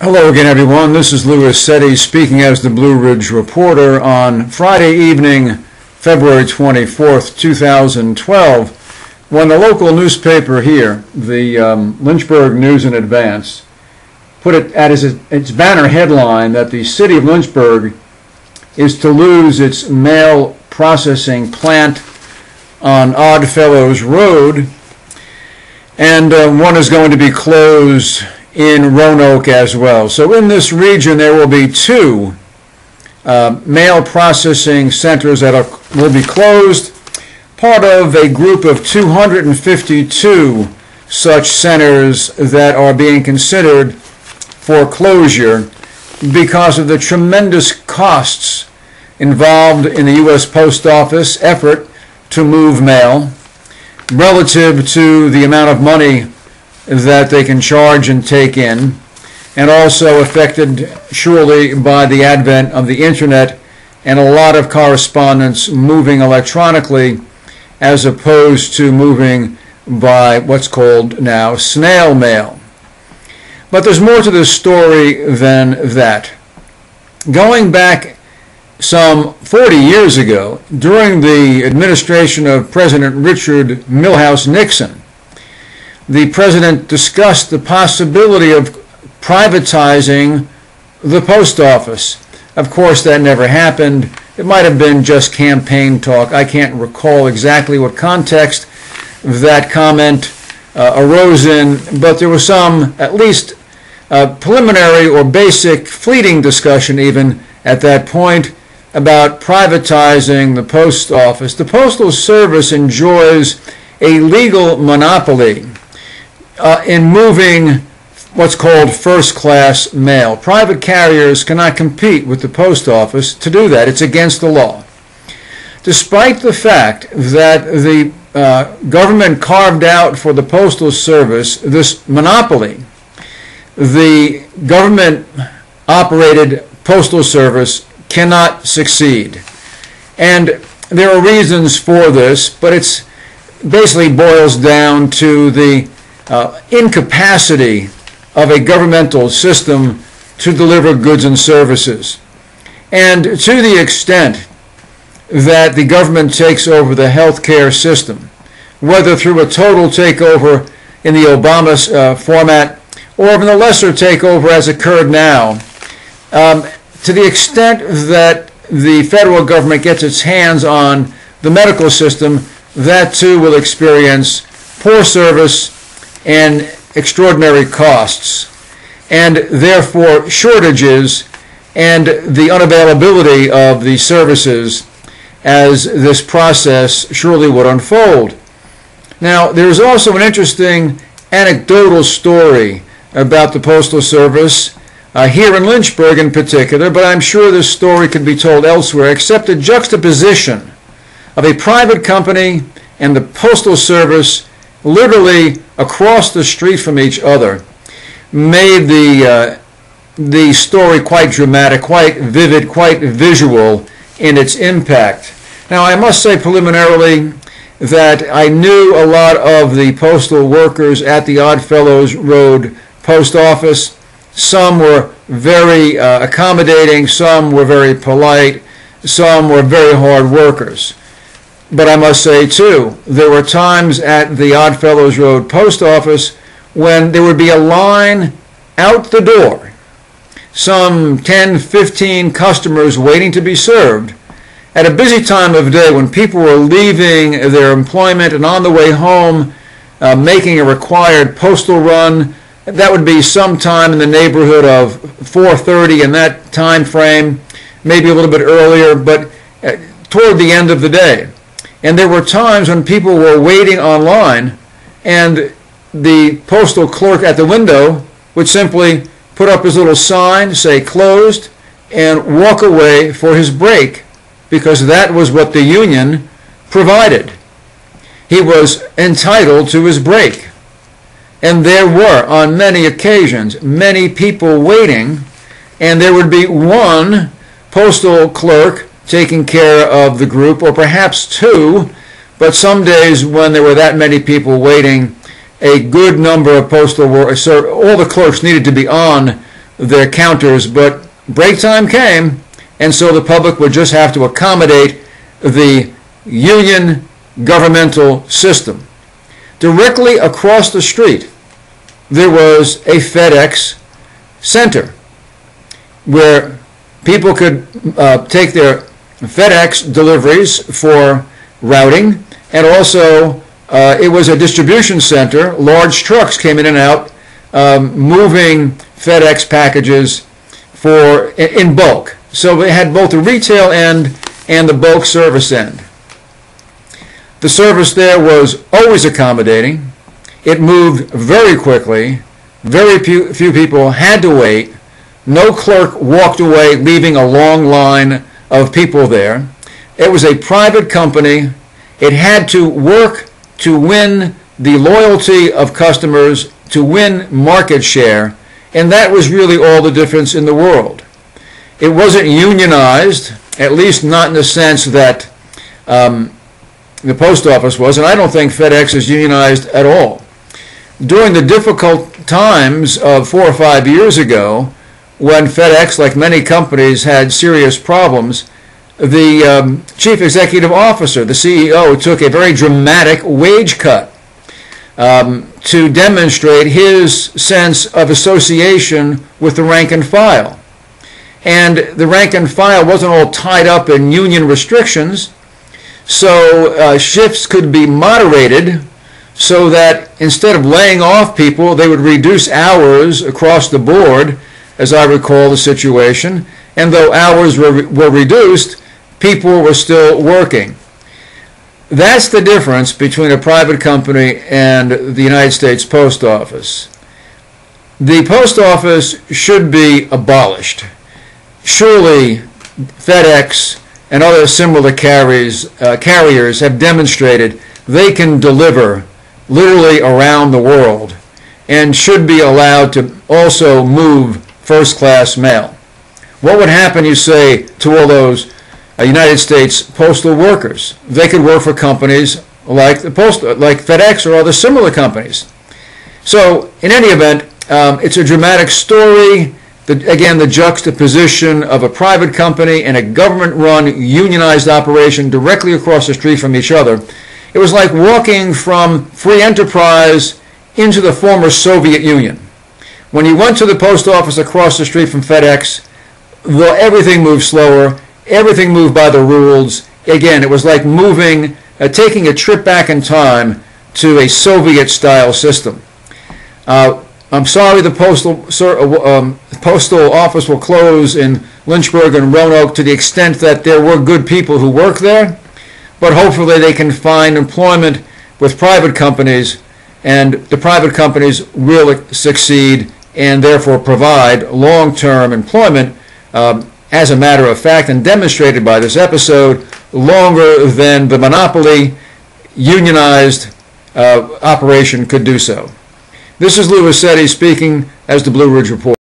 Hello again, everyone. This is Louis Setti speaking as the Blue Ridge Reporter on Friday evening, February 24th, 2012, when the local newspaper here, the Lynchburg News in Advance, put it as its banner headline that the city of Lynchburg is to lose its mail processing plant on Oddfellows Road, and one is going to be closed in Roanoke as well. So in this region there will be two mail processing centers that will be closed, part of a group of 252 such centers that are being considered for closure because of the tremendous costs involved in the U.S. Post Office effort to move mail relative to the amount of money that they can charge and take in, and also affected surely by the advent of the internet and a lot of correspondence moving electronically as opposed to moving by what's called now snail mail. But there's more to this story than that. Going back some 40 years ago, during the administration of President Richard Milhous Nixon, the president discussed the possibility of privatizing the post office. Of course, that never happened. It might have been just campaign talk. I can't recall exactly what context that comment arose in, but there was some, at least preliminary or basic fleeting discussion even at that point about privatizing the post office. The Postal Service enjoys a legal monopoly in moving what's called first-class mail. Private carriers cannot compete with the post office to do that. It's against the law. Despite the fact that the government carved out for the Postal Service this monopoly, the government-operated Postal Service cannot succeed. And there are reasons for this, but it basically boils down to the incapacity of a governmental system to deliver goods and services. And to the extent that the government takes over the healthcare system, whether through a total takeover in the Obama format or even a lesser takeover as occurred now, to the extent that the federal government gets its hands on the medical system, that too will experience poor service and extraordinary costs, and therefore shortages and the unavailability of the services as this process surely would unfold. Now, there's also an interesting anecdotal story about the Postal Service here in Lynchburg in particular, but I'm sure this story could be told elsewhere, except a juxtaposition of a private company and the Postal Service literally across the street from each other made the story quite dramatic, quite vivid, quite visual in its impact. Now, I must say preliminarily that I knew a lot of the postal workers at the Oddfellows Road Post Office. Some were very accommodating, some were very polite, some were very hard workers. But I must say, too, there were times at the Oddfellows Road Post Office when there would be a line out the door, some 10, 15 customers waiting to be served, at a busy time of day when people were leaving their employment and on the way home, making a required postal run. That would be sometime in the neighborhood of 4:30 in that time frame, maybe a little bit earlier, but toward the end of the day. And there were times when people were waiting online and the postal clerk at the window would simply put up his little sign, say closed, and walk away for his break because that was what the union provided. He was entitled to his break. And there were, on many occasions, many people waiting, and there would be one postal clerk taking care of the group, or perhaps two, but some days when there were that many people waiting, a good number of postal workers, so all the clerks needed to be on their counters, but break time came, and so the public would just have to accommodate the union governmental system. Directly across the street, there was a FedEx center where people could take their FedEx deliveries for routing, and also it was a distribution center. Large trucks came in and out moving FedEx packages in bulk. So they had both the retail end and the bulk service end. The service there was always accommodating. It moved very quickly. Very few people had to wait. No clerk walked away leaving a long line of people there. It was a private company. It had to work to win the loyalty of customers, to win market share, and that was really all the difference in the world. It wasn't unionized, at least not in the sense that the post office was, and I don't think FedEx is unionized at all. During the difficult times of 4 or 5 years ago, when FedEx, like many companies, had serious problems, the chief executive officer, the CEO, took a very dramatic wage cut to demonstrate his sense of association with the rank and file. And the rank and file wasn't all tied up in union restrictions, so shifts could be moderated so that instead of laying off people, they would reduce hours across the board, as I recall the situation, and though hours were reduced, people were still working. That's the difference between a private company and the United States Post Office. The post office should be abolished. Surely FedEx and other similar carriers have demonstrated they can deliver literally around the world and should be allowed to also move first-class mail. What would happen, you say, to all those United States postal workers? They could work for companies like like FedEx or other similar companies. So, in any event, it's a dramatic story. Again, the juxtaposition of a private company and a government-run unionized operation directly across the street from each other. It was like walking from free enterprise into the former Soviet Union. When you went to the post office across the street from FedEx, everything moved slower, everything moved by the rules. Again, it was like taking a trip back in time to a Soviet-style system. I'm sorry the postal office will close in Lynchburg and Roanoke to the extent that there were good people who work there, but hopefully they can find employment with private companies, and the private companies will succeed and therefore provide long-term employment, as a matter of fact, and demonstrated by this episode, longer than the monopoly unionized operation could do so. This is Lou Assetti speaking as the Blue Ridge Report.